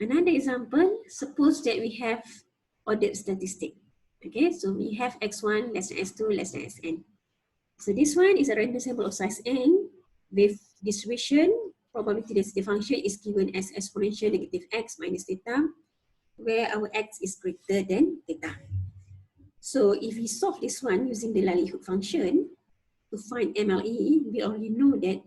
Another example, suppose that we have ordered statistic. Okay, so we have x1 less than x2 less than xn. So this one is a random sample of size n with distribution. Probability density function is given as exponential negative x minus theta, where our x is greater than theta. So if we solve this one using the likelihood function to find MLE, we already know that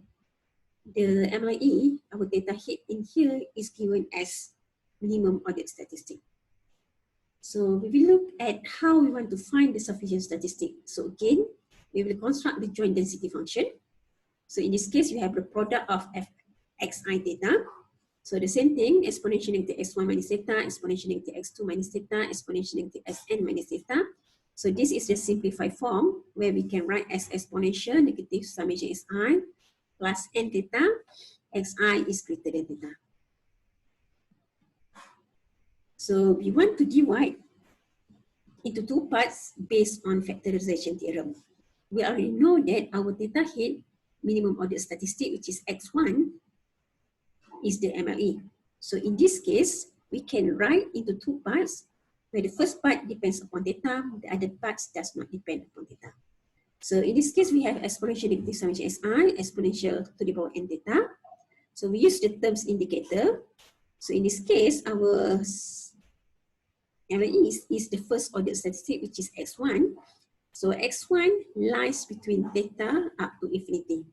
the MLE, our theta hit in here, is given as minimum ordered statistic. So we will look at how we want to find the sufficient statistic. So again, we will construct the joint density function. So in this case, you have the product of xi theta. So the same thing, exponential negative x1 minus theta, exponential negative x2 minus theta, exponential negative xn minus theta. So this is the simplified form where we can write as exponential negative summation si plus n theta, xi is greater than theta. So we want to divide into two parts based on factorization theorem. We already know that our theta hit minimum ordered statistic, which is x1, is the MLE. So in this case, we can write into two parts, where the first part depends upon theta, the other parts does not depend upon theta. So in this case, we have exponential negative summation si, exponential to the power n theta. So we use the terms indicator. So in this case, our MLE is the first order statistic, which is x1. So x1 lies between theta up to infinity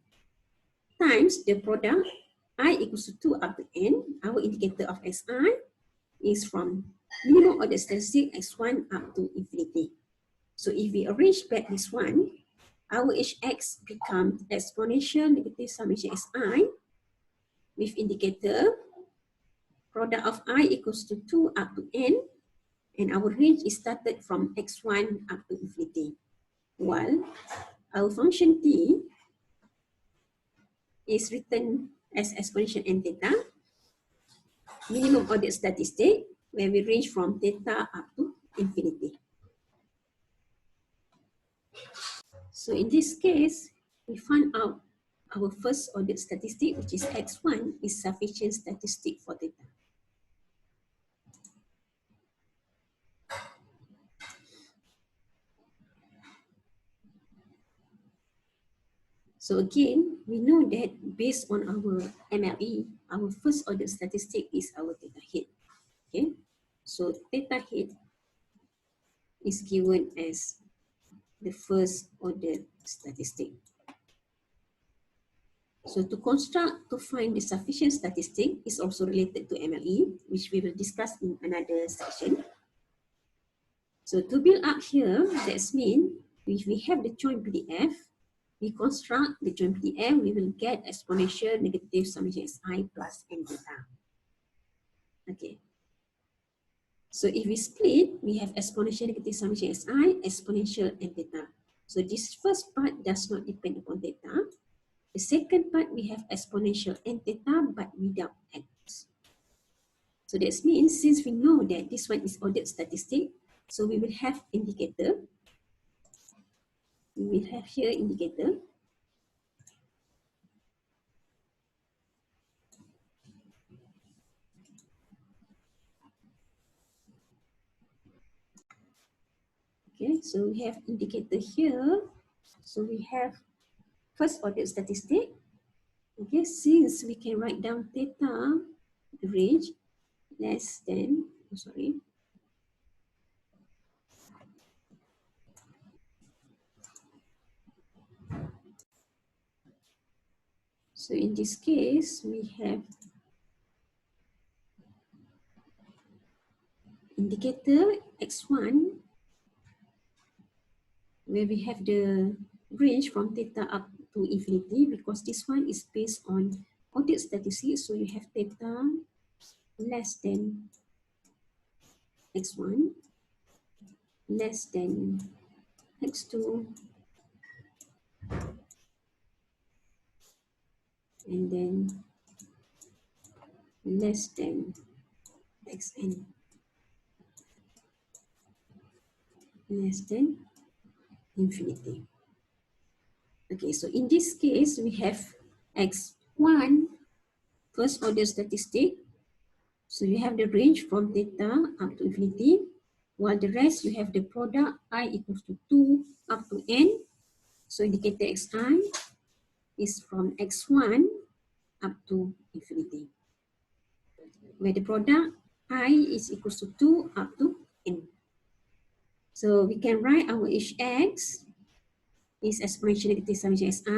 times the product I equals to 2 up to n. Our indicator of xi is from minimum order statistic x1 up to infinity. So if we arrange back this one, our hx becomes exponential negative summation si with indicator product of I equals to 2 up to n, and our range is started from x1 up to infinity, while our function t is written as exponential n theta, minimum ordered statistic, where we range from theta up to infinity. So in this case, we find out our first ordered statistic, which is x1, is sufficient statistic for theta. So again, we know that based on our MLE, our first order statistic is our theta hit. Okay, so theta hit is given as the first order statistic. So to construct, to find the sufficient statistic is also related to MLE, which we will discuss in another section. So to build up here, that's mean if we have the joint PDF, we construct the joint PDF, we will get exponential negative summation si plus n theta. Okay. So if we split, we have exponential negative summation si, exponential n theta. So this first part does not depend upon theta. The second part, we have exponential n theta, but without x. So that means, since we know that this one is ordered statistic, so we will have indicator. We will have here indicator. Okay, so we have indicator here. So we have first order statistic. Okay, since we can write down theta, the range less than, sorry. So in this case, we have indicator x1, where we have the range from theta up to infinity, because this one is based on ordered statistics. So you have theta less than x1, less than x2, and then less than xn, less than infinity. Okay, so in this case, we have x1, first order statistic, So you have the range from theta up to infinity, while the rest you have the product I equals to 2 up to n. So indicator xi is from x1 up to infinity, where the product I is equals to 2 up to n. So we can write our hx is exponential negative summation si,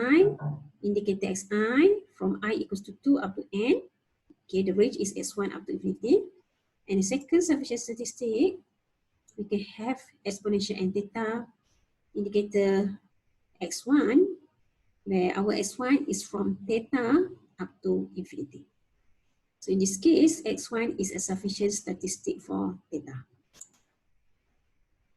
indicator xi from I equals to 2 up to n. Okay, the range is x1 up to infinity. And the second sufficient statistic, we can have exponential and theta indicator x1, where our x1 is from theta up to infinity. So in this case, x1 is a sufficient statistic for theta.